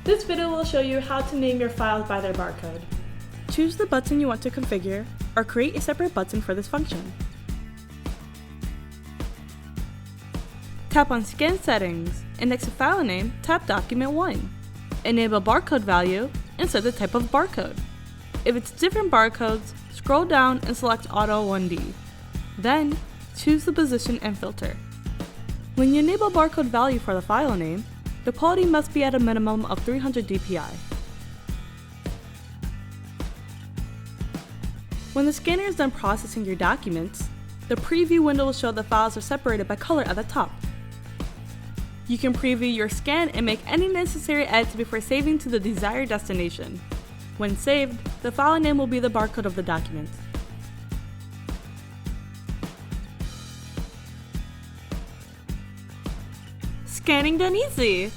This video will show you how to name your files by their barcode. Choose the button you want to configure, or create a separate button for this function. Tap on Scan Settings, and next to File Name, tap Document 1. Enable Barcode Value, and set the type of barcode. If it's different barcodes, scroll down and select Auto 1D. Then, choose the position and filter. When you enable barcode value for the file name, the quality must be at a minimum of 300 dpi. When the scanner is done processing your documents, the preview window will show the files are separated by color at the top. You can preview your scan and make any necessary edits before saving to the desired destination. When saved, the file name will be the barcode of the document. Scanning done easy!